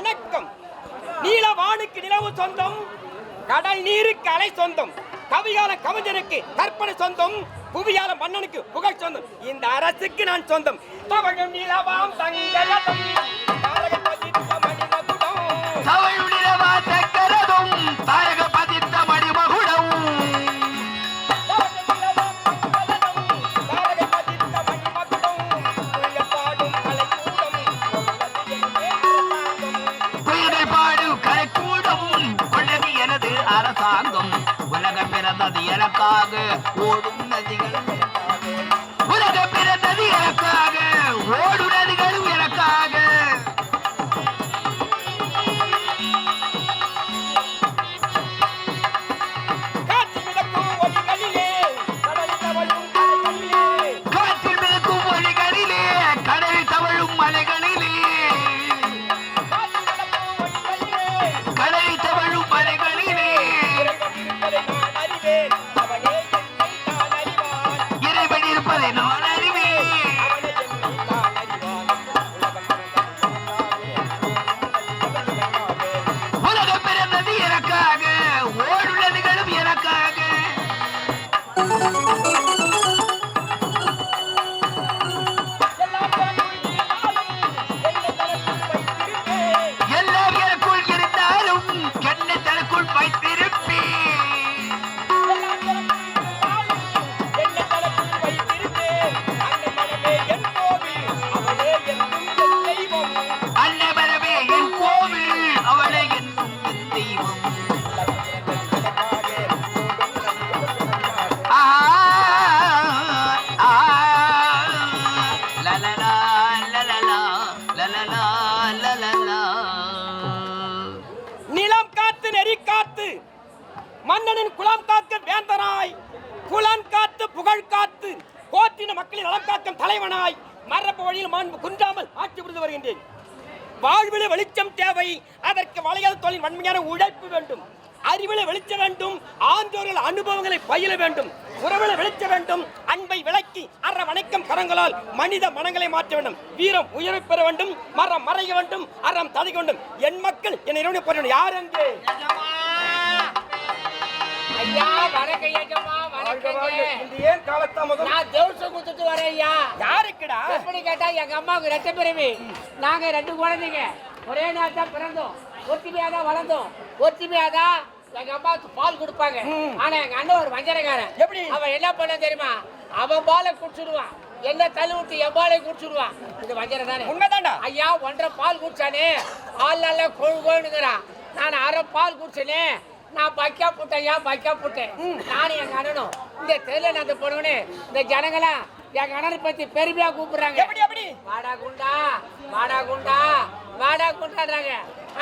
வணக்கம். நீலவானுக்கு நிலவு சொந்தம், கடல் நீருக்கு அலை சொந்தம், கவிகால கவிஞனுக்கு கற்பனை சொந்தம், புவியால மன்னனுக்கு புகழ் சொந்தம். இந்த அரசுக்கு நான் சொந்தம். தவழும் நிலவாம் தங்கரதம், தாரக பதித்த மணிமகுடம், தவழும் நிலவா தங்கரதம், தாரக பதித்த மணிமகுடம், தாரக பதித்த மணிமகுடம், பாடும் கலைக்கூடம், குயிலை பாடும் கலைக்கூடம், கொண்டது எனது அரசாங்கம். உலகம் பிறந்தது எனக்காக, ஓடும் நதிகளும் எனக்காக. உலகம் பிறந்தது எனக்காக, ஓடும் நதிகளும் எனக்காக. காற்றில் மிதக்கும் ஒலிகளிலே, கடலில் தவழும் கலைகளிலே, காற்றில் மிதக்கும் ஒலிகளிலே, கடலில் தவழும் மலைகளிலே, காற்றில் மிதக்கும் ஒலிகளிலே, கடலில் தவழும் மலைகளிலே, இறைவன் இருப்பதை நான் அறிவேன். அவனே என்னை தான் அறிவான். இறைவன் இருப்பதை நான் அறிவேன். அவனே என்னை தான் அறிவான். உலகம் பிறந்தது எனக்காக, ஓடும் நதிகளும் எனக்காக. எல்லாம் தனக்குள் இருந்தாலும் என்னை எல்லாம் எனக்குள் இருந்தாலும் தனக்குள் வைத்திருப்பேன். என்னை தனக்குள் வைத்திருப்பேன். எல்லாம் தனக்குள் இருந்தாலும் என்னை தனக்குள் வைத்திருப்பேன். அன்னை மனமே என் கோவில், அவளே என்றும் என் தெய்வம். அன்னபரமே என் கோவில், அவளை என்னும் என் தெய்வம். ஆ, ஆ, லலலா, லலலா, லலலா, லலலா. நிலம் காத்து நெறி காத்து மன்னனின் குலம் காக்க வேந்தனாய், குலம் காத்து புகழ் காத்து கோத்தின மக்களின் நலம் காக்கும் தலைவனாய், மரபு வழியில் மாண்பு குன்றாமல் ஆட்சி புரிந்து வருகின்றேன். வாழ்வில வெளிச்சம் தேவை, அதற்கு வளையல் தொழில் வன்மையான உழைப்பு வேண்டும். அறிவில வெளிச்சம் வேண்டும், ஆன்றோர்கள் அனுபவங்களை பயில வேண்டும். உறவில வெளிச்ச வேண்டும், அன்பை விளக்கி அற வணக்கம் கரங்களால் மனித மனங்களை மாற்ற வேண்டும். வீரம் உயர்வை பெற வேண்டும், மரம் மறைய வேண்டும், அறம் ததைக்க வேண்டும். என் மக்கள் என்னை இறைவனை போற்ற வேண்டும். யார் அங்கே? ஐயா வணக்கம் ஐயம்மா வணக்கங்க. இந்த ஏன் காலத்தாமதம்? நான் தேவசம் கொடுத்துட்டு வரேன் ஐயா. யாருக்குடா? எப்படி கேட்டா எங்க அம்மாவுக்கு ரெட்ட பிறவி. நாங்க 2 குழந்தைங்க ஒரே நேரம் தான் பிறந்தோம். ஒத்திமையா தான் வளர்ந்தோம். ஒத்திமையா தான் எங்க அம்மாவுக்கு பால் கொடுப்பாங்க. ஆனா எங்க அண்ணன் ஒரு வஞ்சனைக்காரன். எப்படி? அவன் என்ன பண்ண தெரியுமா? அவன் பாலை குடிச்சிடுவான், என்ன தள்ளி விட்டு என் பாலை குடிச்சிடுவான். இது வஞ்சனை தானே? உண்மைதான்டா. ஐயா 1.5 பால் குடிச்சானே, ஆள் நல்லா கொழுங்கோனுங்கிறான். நான் 1/2 பால் குடிச்சேனே, நான் பக்கா புட்டையா பக்கா புட்டேன். நானும் எங்க அண்ணனும் இந்த தெருல நான் போனவனே, இந்த ஜனங்களா எங்க அண்ணனை பத்தி பெருமையா கூப்பிடுறாங்க. எப்படி எப்படி? வாடா குண்டா, வாடா குண்டா, வாடா குண்டாடுறாங்க.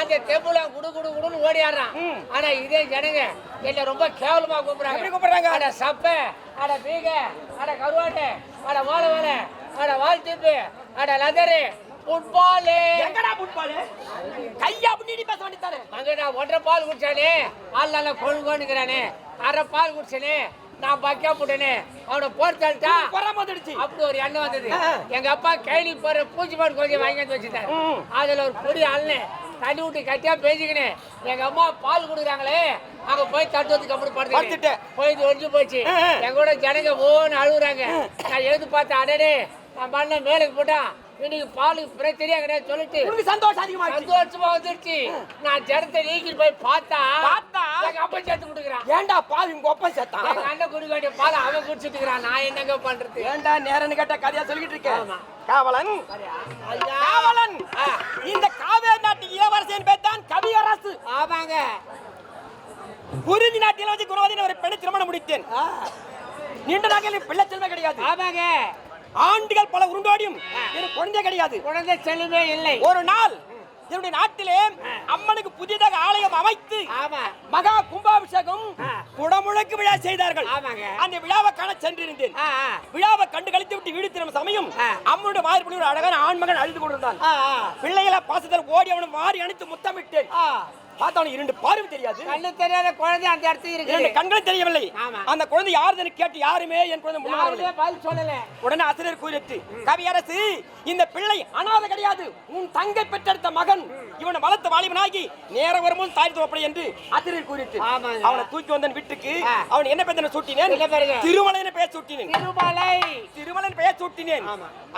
அந்த தெம்புல குடு குடு குடுன்னு ஓடியாடுறான். ஆனா இதே ஜனங்க என்ன ரொம்ப கேவலமா கூப்பிடுறாங்க. எப்படி கூப்பிடுறாங்க? அட சப்ப, அட பீக, அட கருவாட்டை, அட வாழை வாழை, அட வால் தீப்பு, அட லதரு, ஃபுட்பாலு. எங்கடா ஃபுட்பால்? கையா புண்ணிடி பேச வேண்டியதானே? அங்க நான் 1.5 பால் குடிச்சானே, ஆள் நல்லா கொழுங்கோனுங்கிறானே, 1/2 பால் குடிச்சேனே, நான் பக்கா போட்டேனே, அவனை போர்த்தாள்டா. பொறாம வந்துடுச்சு. அப்படி ஒரு எண்ணம் வந்தது. எங்க அப்பா கைலி போற பூச்சி பாடு கொஞ்சம் வாங்கி வந்து வச்சுட்டாரு. அதுல ஒரு பொடி அள்ளனேன், தண்ணி விட்டு கட்டியா பேசிக்கினேன். எங்க அம்மா பால் கொடுக்குறாங்களே, அங்க போய் தட்டுவதுக்கு அப்படி படுத்துட்டேன். போய் ஒழிஞ்சு போச்சு. எங்க கூட ஜனங்க ஓன்னு அழுகுறாங்க. நான் எழுந்து பார்த்தேன், அடடே நான் பண்ண மேலுக்கு போட்டான், இன்னைக்கு பாலுக்கு பிரச்சனையா கிடையாது சொல்லிட்டு உனக்கு சந்தோஷம் அதிகமாயிடுச்சு. சந்தோஷமா வந்துருச்சு. நான் ஜனத்தை நீக்கிட்டு போய் பார்த்தா எங்க அப்பா சேர்த்து கொடுக்குறான். ஏன்டா பால் உங்க ஒப்பம் சேர்த்தான்? எங்க அண்ணன் குடிக்க வேண்டிய பால் அவன் குடிச்சிட்டு இருக்கிறான். நான் என்னங்க பண்றது? ஏன்டா நேரன்னு கேட்ட கதையா சொல்லிட்டு இருக்கேன். ஆமா. காவலன், ஐயா. காவலன். இந்த காவேரி நாட்டு இளவரசியின் பேர் தான் கவியரசு. ஆமாங்க. குறிஞ்சி நாட்டில் வச்சு குருவாதின ஒரு பெண்ணை திருமணம் முடித்தேன். நீண்ட நாட்களில் பிள்ளை செல்வமே கிடையாது. ஆமாங்க. ஆண்டுகள் பல உருண்டோடியும் எனக்கு குழந்தை கிடையாது. குழந்தை செல்வமே இல்லை. ஒரு நாள் என்னுடைய நாட்டிலே அம்மனுக்கு புதிதாக ஆலயம் அமைத்து ஆமா. மகா கும்பாபிஷேகம் குடமுழுக்கு விழா செய்தார்கள். ஆமாங்க. அந்த விழாவை காண சென்றிருந்தேன். விழாவை கண்டு கழித்து விட்டு வீடு திரும்ப சமயம் அம்மனுடைய மார்புல ஒரு அழகான ஆண்மகன் அழுது கொண்டிருந்தான். பிள்ளைகளை பாசத்தில் ஓடி அவனை மாறி அணைத்து முத்தமிட்டேன். பார்த்தவனுக்கு 2 பார்வை தெரியாது. கண்ணு தெரியாத குழந்தை அந்த இடத்துல இருக்கு. 2 கண்கள் தெரியவில்லை. ஆமா. அந்த குழந்தை யாருன்னு கேட்டு யாருமே என் குழந்தை முன்னாடி யாருமே பதில் சொல்லல. உடனே ஆசிரியர் கூறிட்டு, கவியரசு இந்த பிள்ளை அனாதை கிடையாது, உன் தங்கை பெற்றெடுத்த மகன், இவனை வளர்த்த வாலிபனாகி நேர வரும்போது தாய் தோப்படை என்று ஆசிரியர் கூறிட்டு அவனை தூக்கி வந்தன் வீட்டுக்கு. அவன் என்ன பெயர் சூட்டினேன்? திருமலைன்னு பெயர் சூட்டினேன். திருமலைன்னு பெயர் சூட்டினேன்.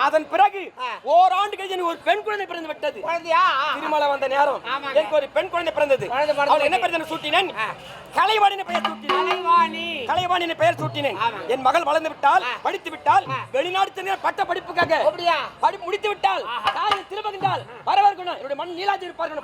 அதன் பிறகு ஓராண்டு கழிச்சு ஒரு பெண் குழந்தை பிறந்து விட்டது. திருமலை வந்த நேரம் எனக்கு ஒரு பெண் குழந்தை பிறந்தது. அவன் என்ன பெயர் சூட்டினேன்? கலைவாணின்னு பெயர் சூட்டினேன். கலைவாணின்னு பெயர் சூட்டினேன். என் மகள் வளர்ந்து விட்டால், படித்து விட்டால், வெளிநாடு சென்ற பட்ட படிப்புக்காக படிப்பு முடித்து விட்டால், திரும்பகின்றால் வரவர்கள் என்னுடைய மண் நீலாஜி இருப்பார்கள்.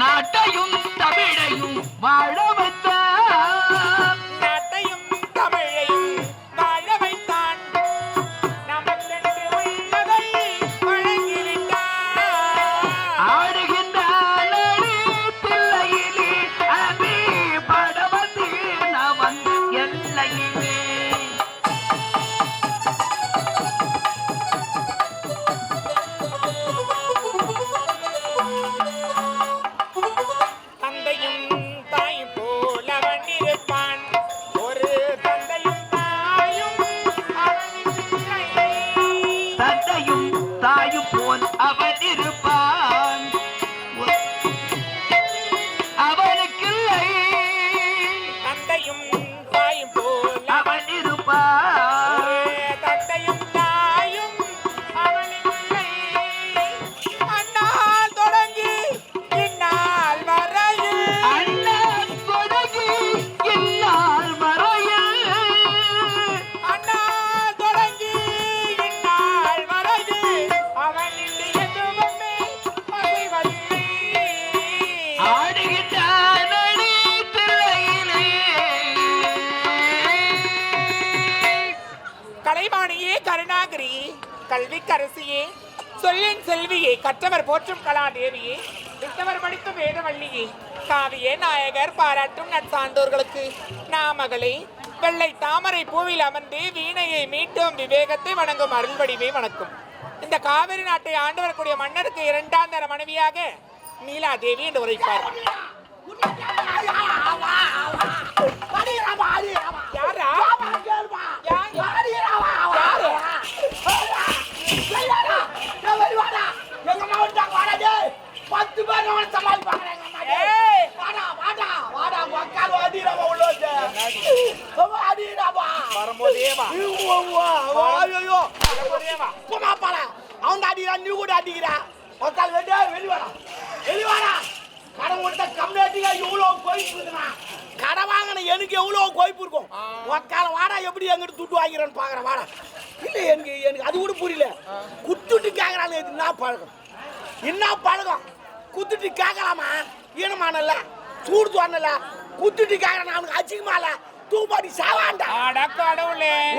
நாட்டையும் தமிழையும் வாழ வைத்தான். நாட்டையும் தமிழையும் வாழ வைத்தான். நமக்கென்று உள்ளதை வழங்கிவிட்டான். ஆடுகின்றான் பிள்ளையிலே அபி படவந்து நவன் எல்லையிலே. தாயும் போல் அவன் இருப்பான், அவனுக்கில்லை. தந்தையும் தாயும் போல் அவன் இருப்பான், தந்தையும் தாயும் அவனுக்கில்லை. அண்ணால் தொடங்கி இந்நாள் வரையில், அண்ணன் தொடங்கி இந்நாள் வரையில், அண்ணால் தொடங்கி இந்நாள் வரையில் அவனில் எதுவுமே அசைவதில்லை. ஆடுகின்றான் அடி திரையிலே. கலைவாணியே, கருணாகரி, கல்விக்கரசியே, சொல்லின் செல்வியே, கற்றவர் போற்றும் கலாதேவியே, வித்தவர் படிக்கும் வேதவள்ளியே, காவிய நாயகர் பாராட்டும் நற்சான்றோர்களுக்கு நாமகளே, வெள்ளை தாமரை பூவில் அமர்ந்து வீணையை மீட்டும் விவேகத்தை வணங்கும் அருள்வடிவே வணக்கம். இந்த காவிரி நாட்டை ஆண்டு வரக்கூடிய மன்னருக்கு 2ஆம் தர மனைவியாக நீலாதேவி என்று உரைப்பார். யாரா? அவன் அடிக்கிறா, நீ கூட அடிக்கிறா. மக்கள் வெளிவாடா, வெளிவாடா. கடன் கொடுத்த கம்யூனிட்டியா எவ்வளவு கோயிப்பு இருக்குண்ணா. கடை வாங்கின எனக்கு எவ்வளவு கோயிப்பு இருக்கும். உக்கால வாடா, எப்படி எங்கிட்ட துட்டு வாங்கிறேன்னு பாக்குறேன் வாடா. இல்ல எனக்கு அது கூட புரியல. குத்துட்டு கேட்கறாங்க, என்ன பழக்கம்? என்ன பழக்கம்? குத்துட்டு கேட்கலாமா? ஈனமானல்ல, சூடு தோணல, குத்துட்டு கேட்கறான். அவனுக்கு அச்சிக்கமால தூமாடி சாவாண்டா.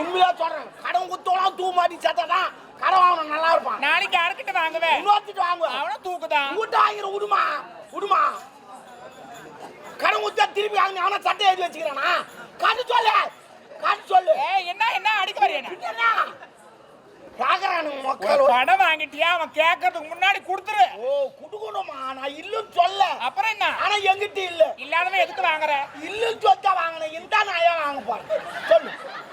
உண்மையா சொல்றேன், கடன் குத்தோலாம் தூமாடி சத்தா கடன் வாங்கணும், நல்லா இருப்பான். நாளைக்கு யாருக்கிட்ட வாங்குவேன்? இன்னொருத்திட்டு வாங்குவேன். அவனும் தூக்குதான். கூட்ட வாங்கிற விடுமா, குடுமா கடன் கொடுத்தா திருப்பி வாங்க அவனா சட்டை எழுதி வச்சுக்கிறானா காட்டு சொல்லு காட்டு சொல்லு என்ன அடிக்க வரீங்க கேக்குறானுங்க ஒரு மக்கள் கடன் வாங்கிட்டியா அவன் கேட்கறதுக்கு முன்னாடி கொடுத்துரு. ஓ குடுக்கணுமா நான் இல்லுன்னு சொல்ல அப்புறம் என்ன ஆனா எங்கிட்ட இல்ல இல்லாதவன் எதுக்கு வாங்குற? இல்லுன்னு சொல்லிட்டா வாங்கினேன் இந்த நாயா வாங்க போறேன் சொல்லு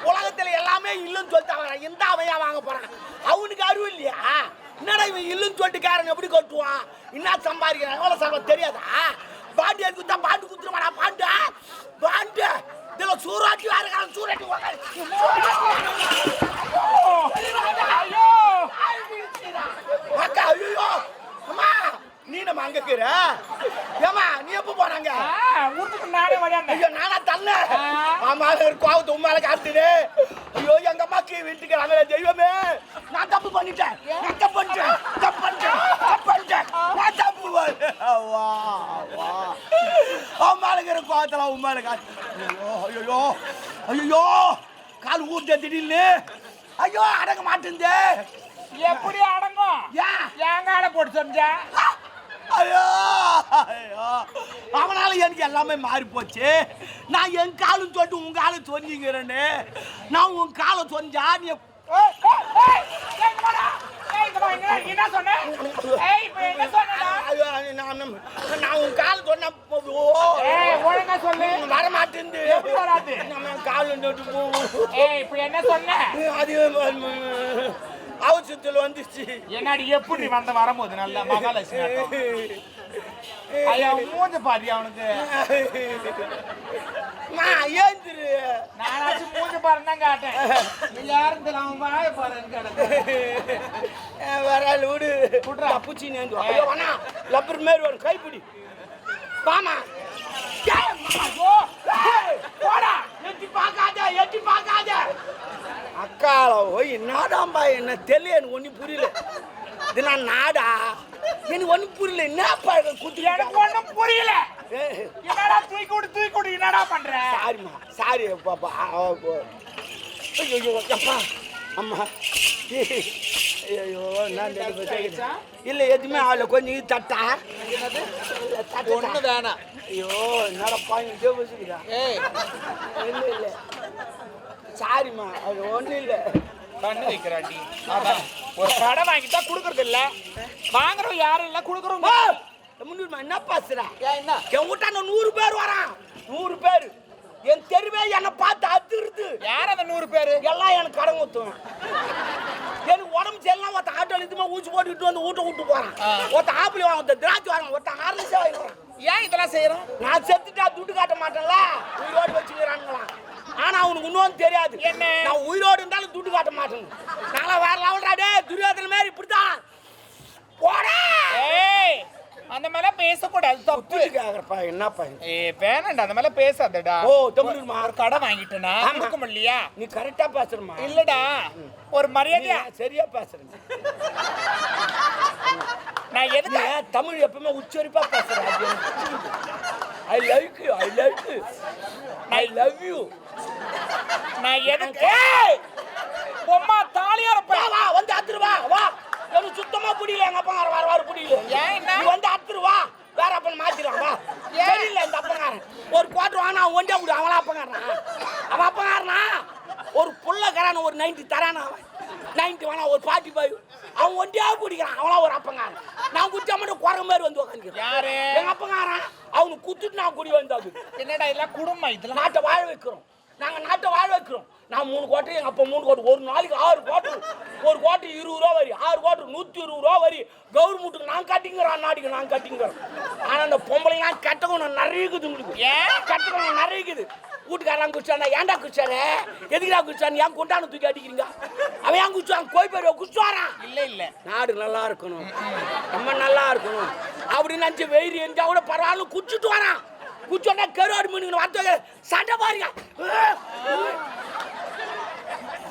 உலகத்துல எல்லாமே இல்லுன்னு சொல்லிட்டா வாங்குறேன் இந்த அவையா வாங்க போறான் அவனுக்கு அறிவு இல்லையா என்னடா இவன் இல்லுன்னு சொல்லிட்டு காரன் எப்படி கொட்டுவான் என்ன சம்பாதிக்கிறான் எவ்வளவு சம்பளம் தெரியாதா பாண்டு எடுத்து குத்தா பாண்டு குத்துருவாடா பாண்டு பாண்டு இதுல சூறாட்டி வாருக்காரன் சூறாட்டி ஐயோ அக்கா ஐயோ அம்மா நீ நம்ம அங்க இருக்கிற ஏமா நீ எப்ப போனாங்க வீட்டுக்கு நானே வரையாங்க. ஐயோ நானா தள்ள ஆமா கோவத்து உண்மையில காட்டுது ஐயோ எங்க அம்மாக்கு வீட்டுக்கு அங்கே தெய்வமே நான் தப்பு பண்ணிட்டேன் நான் தப்பு பண்ணிட்டேன் தப்பு பண்ணிட்டேன் தப்பு பண்ணிட்டேன் நான் தப்பு வா வா அம்மாளுக்கு கோவத்துல உண்மையில காட்டு ஐயோ ஐயோ கால் ஊர்த்த திடீர்னு ஐயோ அடங்க மாட்டேங்குது எப்படி அடங்கும்? ஏன் ஏங்கால போட்டு சொன்ன ஐயோ ஐயோ அவனால எனக்கு எல்லாமே மாறி போச்சு நான் என் காலும் சொல்லிட்டு உன் காலை சொன்னீங்கிறேன்னு நான் உன் காலை சொன்னா நீ என்ன சொன்ன? என்ன சொன்னடா? ஐயோ, நான் உன் காலை சொன்ன ஒழுங்கா சொல்லு. வர மாட்டேங்குது எப்படி வராது? நம்ம காலம் தொட்டு இப்ப என்ன சொன்ன? அது அவசரத்தில் வந்துச்சு என்னடி எப்படி வந்த வரும்போது நல்ல மகாலட்சுமி ஆட்டம். ஐயா மூஞ்ச பாதி அவனுக்கு ஏந்திரு நானாச்சும் மூஞ்ச பாருன்னு தான் காட்டேன். நீ யாரும் தெரியல அவன் வாய பாருன்னு கிடக்கு. வர விடு விட்றா பூச்சி நேந்து ஐயோ வேணா லப்பர் மாரி வரும் கைப்பிடி பாமா போடா எட்டி பார்க்காத அக்கால ஓய் நாடாம்பா என்ன தெரியல எனக்கு ஒன்றும் புரியல இது நான் நாடா எனக்கு ஒன்றும் புரியல என்னப்பா குத்தி எனக்கு ஒண்ணும் புரியல. என்னடா தூக்கி விடு என்னடா பண்ற? சாரிம்மா சாரி பாப்பா ஐயோ அப்பா அம்மா ஐயோ நான் இல்லை எதுவுமே ஆகல கொஞ்சம் தட்டா ஒண்ணு வேணாம். ஐயோ என்னடப்பா இதே வச்சுக்கிறா இல்லை இல்லை சாரிம்மா அது ஒன்றும் இல்லை பண்ணு வைக்கிறாண்டி. அதான் ஒரு கடை வாங்கிட்டா குடுக்கறது இல்ல, வாங்குறோம் யாரும் இல்ல, குடுக்கறோம். முன்னூறுமா என்ன பேசுறா என்ன என் வீட்டாண்ட 100 பேர் வரான் 100 பேர் என் தெருவே என்னை பார்த்து அதிருது. யார் அந்த 100 பேரு? எல்லாம் எனக்கு கடன் ஊத்துவேன். எனக்கு உடம்பு சரியில்லாம் ஒருத்த ஆட்டோல இதுமா ஊசி போட்டுக்கிட்டு வந்து வீட்டை விட்டு போறான். ஒருத்த ஆப்பிள் வாங்க ஒருத்த திராட்சை வாங்க ஒருத்த ஹார்லிக்ஸ் வாங்கிடுறான். ஏன் இதெல்லாம் செய்யறோம்? நான் செத்துட்டா துட்டு காட்ட மாட்டேன்ல உயிரோடு வச்சுக்கிறானுங்களாம். ஆனா அவனுக்கு இன்னொன்னு தெரியாது என்ன நான் உயிரோடு இருந்தாலும் துட்டு காட்ட மாட்டேன். நாளா வேற லெவல்றாடே துரியோதன மாதிரி இப்படித்தான் போடா. ஏய் அந்த மேல பேசக்கூடாது, தப்பு. கேக்குறப்பா என்னப்பா வேணாண்டா அந்த மேல பேசாதடா. ஓ தமிழ்மா ஒரு கடை வாங்கிட்டேனா கொடுக்க முடியலையா? நீ கரெக்டா பேசுறமா? இல்லடா ஒரு மரியாதையா சரியா பேசுறேன். நான் எதுக்கு தமிழ் எப்பவுமே உச்சரிப்பா பேசுறேன். I love you I love you I love you. நான் எதுக்கு பொம்மா தாலியா இருப்பா. வா வந்து அத்துரு வா வா. எனக்கு சுத்தமா புரியல எங்க அப்பா வர புரியல. ஏன் என்ன நீ வந்து அத்துரு வா வேற அப்பன் மாத்திடுவான் வா. தெரியல இந்த அப்பங்காரன் ஒரு குவார்டர் வாங்கினா அவன் ஒண்டியா கொடு. அவளா அப்பங்காரனா அவன் அப்பங்காரனா ஒரு புள்ளக்காரன் ஒரு 90 தரானா அவன் 90 வேணா ஒரு 45 அவன் ஒண்டியா குடிக்கிறான். அவளா ஒரு அப்பங்காரன். நான் குடிச்சா மட்டும் குரங்க மாதிரி வந்து உட்காந்துக்கிறேன். யாரு எங்க அப்பங்காரன் அவனுக்கு குத்துட்டு நான் குடி வந்தாது. என்னடா இதெல்லாம் குடும்பம் இதெல்லாம். நாட்டை வாழ வைக்கிறோம் நாங்க நாட்டை வாழ வைக்கிறோம். நான் 3 கோட்டை எங்க அப்பா 3 கோட்டை ஒரு நாளைக்கு 6 கோட்டை ஒரு கோட்டை 20 ரூபா வரி 6 கோட்டை 120 ரூபா வரி கவர்மெண்ட்டுக்கு நான் கட்டிங்கிறோம் நாட்டுக்கு நான் கட்டிங்கிறோம். ஆனா அந்த பொம்பளைலாம் கட்டணும் நிறைய இருக்குது. உங்களுக்கு ஏன் கட்டணும் நிறைய இருக்குது. வீட்டுக்காரன் குடிச்சானா ஏன்டா குடிச்சாரு எதுக்குடா குடிச்சான்னு ஏன் கொண்டாந்து தூக்கி அடிக்கிறீங்க? அவன் ஏன் குடிச்சான் கோய் பேர் குடிச்சாரான். இல்ல இல்ல நாடு நல்லா இருக்கணும் நம்ம நல்லா இருக்கணும் அப்படின்னு நினைச்சு வெயிறு எரிஞ்சா கூட பரவாயில்ல குடிச்சிட்டு வரான். குடிச்சோன்னா கருவாடு மீனுங்க வார்த்தை சண்டை பாருங்க.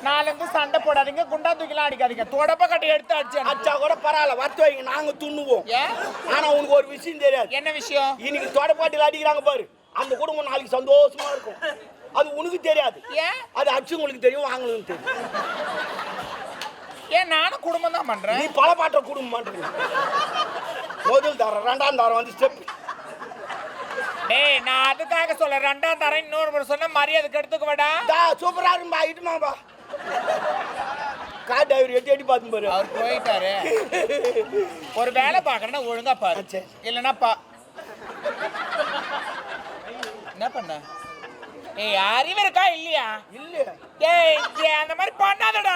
நாலு சண்டை போடாதீங்க, குண்டா தூக்கிலாம் அடிக்காதீங்க, தொடப்ப கட்டை எடுத்து அடிச்சு அடிச்சா கூட பரவாயில்ல வறுத்து வைங்க நாங்க துண்ணுவோம். ஏன் ஆனா உனக்கு ஒரு விஷயம் தெரியாது. என்ன விஷயம்? இன்னைக்கு தொடப்பாட்டில் அடிக்கிறாங்க பாரு அந்த குடும்பம் நாளைக்கு சந்தோஷமா இருக்கும். அது உனக்கு தெரியாது. ஏன் அது அடிச்சவங்களுக்கு தெரியும் வாங்கணும்னு தெரியும். ஏன் நானும் குடும்பம் தான் பண்றேன். நீ பல பாட்ட குடும்பம் பண்றீங்க. முதல் தரம் 2ஆம் தரம் வந்து ஸ்டெப் டேய் நான் அதுக்காக சொல்ல ரெண்டாம் தரம் இன்னொரு சொன்ன மரியாதைக்கு எடுத்துக்கோடா. சூப்பரா இருக்கும்பா இட்டுமாப்பா காட்டு அவர் எட்டி பார்த்து பாரு. அவர் போயிட்டாரு. ஒரு வேலை பார்க்கறேன்னா ஒழுங்கா பாரு. சரி. இல்லைன்னா என்ன பண்ண? ஏய் அறிவு இருக்கா இல்லையா? இல்ல ஏய் அந்த மாதிரி பண்ணாதடா.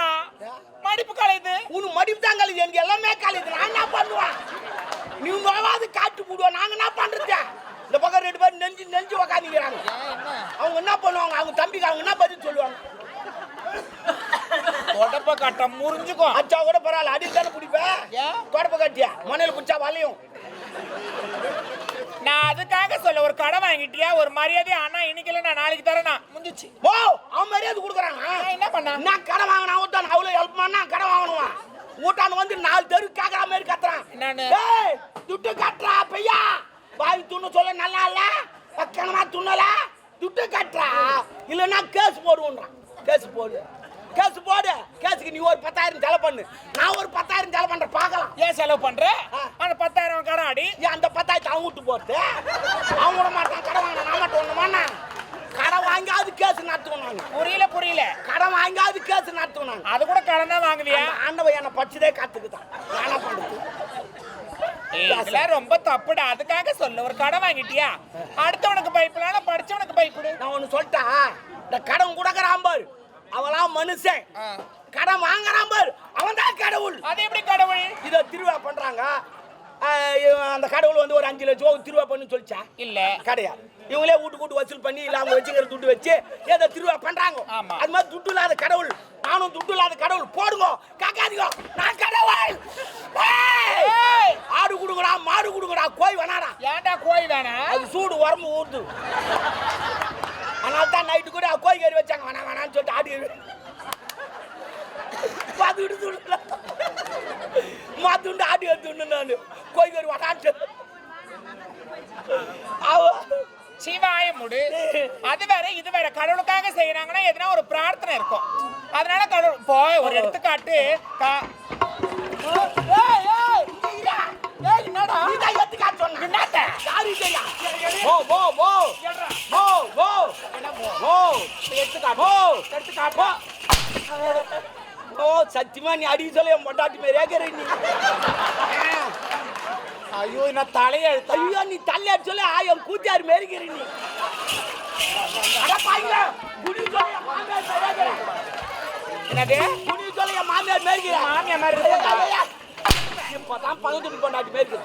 மடிப்பு கலையுது. உனக்கு மடிப்பு தான் கலையுது, எனக்கு எல்லாமே கலையுது. நான் என்ன பண்ணுவேன்? நீ நோவாது காட்டு போடுவோம், நாங்க என்ன பண்றது? இந்த பக்கம் 2 பேர் நெஞ்சு உக்காந்துக்கிறாங்க. அவங்க என்ன பண்ணுவாங்க? அவங்க தம்பிக்கு அவங்க என்ன பதில் சொல்லுவாங்க? தொடப்ப கட்ட முறிஞ்சுக்கும். அச்சா கூட பரவாயில்ல, அடி தானே பிடிப்பேன். ஏன் தொடப்ப கட்டியா மண்ணில் குடிச்சா வளையும். நான் அதுக்காக சொல்ல ஒரு கடை வாங்கிட்டியா ஒரு மரியாதை ஆனா இன்னைக்கு நான் நாளைக்கு தரேனா முடிஞ்சிச்சு. ஓ அவன் மரியாதை கொடுக்குறாங்க. என்ன பண்ண? நான் கடை வாங்கினா ஊட்டான் அவ்வளோ ஹெல்ப் பண்ணா கடை வாங்கணுவான். ஊட்டான் வந்து 4 தெரு கேட்குற மாதிரி கத்துறான். என்னன்னு? ஏய் துட்டு கட்டுறா பையா, வாய் துண்ணு சொல்ல நல்லா இல்ல, பக்கமா துண்ணல, துட்டு கட்டுறா இல்லைன்னா கேஸ் போடுவோன்றான். கேஸ் போடு, கேஸுக்கு நீ ஒரு 10,000 செலவு பண்ணு, நான் ஒரு 10,000 செலவு பண்றேன், பார்க்கலாம். ஏன் செலவு பண்ற? அந்த 10,000 கடன் அடி. ஏன் அந்த 10,000 அவன் விட்டு போறது? அவன் விட மாட்டான். கடை வாங்கினா நான் மட்டும் ஒண்ணுமாண்ணா? கடை வாங்காது கேஸ் நடத்துவோம் நாங்க. புரியல கடை வாங்காது கேஸ் நடத்துவோம் நாங்க. அது கூட கடன் தான் வாங்குவியா? ஆண்டவன் என்ன படிச்சதே கத்துக்குதான், என்ன பண்றது? இதெல்லாம் ரொம்ப தப்புடா. அதுக்காக சொல்ல ஒரு கடை வாங்கிட்டியா அடுத்தவனுக்கு பைப்புல படிச்சவனுக்கு பைப்பு. நான் ஒண்ணு சொல்லிட்டா, இந்த கடன் கொடுக்கறான் பாரு அவளாம் மனுஷன், கடன் வாங்குறான் பாரு அவன் தான் கடவுள். அது எப்படி கடவுள்? இதை திருவிழா பண்றாங்க, அந்த கடவுள் வந்து ஒரு 5 லட்சம் திருவிழா பண்ணு சொல்லிச்சா? இல்ல கிடையாது. இவங்களே வீட்டு வசூல் பண்ணி இல்ல அவங்க வச்சுக்கிற துட்டு வச்சு ஏதோ திருவிழா பண்றாங்க. அது மாதிரி துட்டு இல்லாத கடவுள், நானும் துட்டு இல்லாத கடவுள். போடுங்க காக்காதீங்க, நான் கடவுள். ஆடு குடுக்குறா, மாடு குடுக்குறா, கோய் வேணாடா. ஏன்டா கோய் வேணா? அது சூடு உரம்பு ஊத்து. அதனால தான் நைட்டு கூட கோய் கறி வச்சாங்க. வேணான்னு சொல்லிட்டு ஆடு கறி மாத்துண்டு ஆடு எடுத்துண்டு நான் கோய் கறி வேணான்ட்டு சிவாய முடு. அது வேற இது வேற. கடவுளுக்காக செய்யறாங்கன்னா எதுனா ஒரு பிரார்த்தனை இருக்கும். அதனால கடவுள் போய் ஒரு எடுத்துக்காட்டு சத்தியமா நீ அடி சொல்ல மொட்டாட்டி மேலே நீ. ஐயோ நான் தலைய ஐயோ நீ தள்ள சொல்ல ஆயம் கூத்தியாரு மேரிக்கிற நீ. என்னது குடி சொல்ல மாமியார் மேரிக்கிற? மாமியா மாதிரி இப்பதான் பகுதி கொண்டாட்டி மேற்கு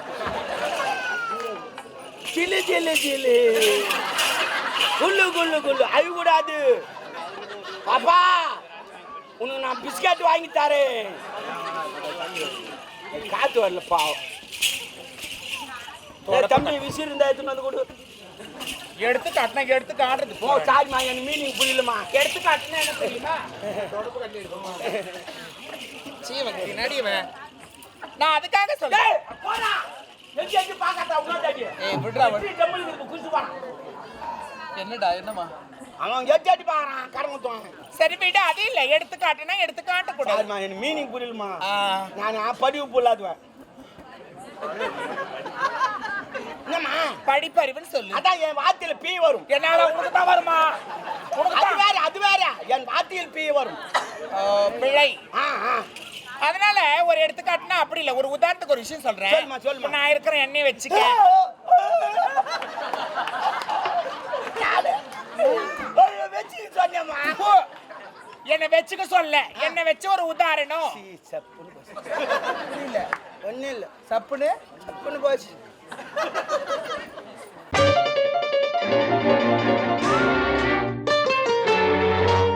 சில்லு சில்லு சில்லு குள்ளு குள்ளு குள்ளு அழு கூடாது. பாப்பா உனக்கு நான் பிஸ்கட் வாங்கி தரேன். காத்து வரல பாவம். தம்பி விசிறு இருந்தா எடுத்துன்னு வந்து கொடு. எடுத்து காட்டுறது ஓ சாரிம்மா, எனக்கு மீனிங் புரியலம்மா. எடுத்து காட்டுனா என்ன தெரியுமா? நான் அதுக்காக சொல்றேன். போடா எங்க பாக்காதா உன்னாடி. விடுறா குடிச்சு போறான். என்னடா என்னமா அவன் எட்டி பாக்குறான் கடமுத்துவான். சரி விடு, அது இல்ல. எடுத்து காட்ட கூடாது. சாரிம்மா எனக்கு மீனிங் புரியலம்மா. நான் படிவு போலாதுவேன். என்னம்மா படிப்பறிவுன்னு சொல்லு. அதான் என் வார்த்தையில பீ வரும். என்னால உனக்கு தான் வருமா? அது வேற என் வார்த்தையில் பீ வரும். பிழை. அதனால ஒரு எடுத்துக்காட்டுனா அப்படி இல்ல. ஒரு உதாரணத்துக்கு ஒரு விஷயம் சொல்றேன். சொல்லுமா. நான் இருக்கிற எண்ணெய் வச்சுக்க. என்ன வச்சுக்க சொல்ல, என்ன வச்சு ஒரு உதாரணம். ஒண்ணு இல்ல சப்புன்னு போச்சு.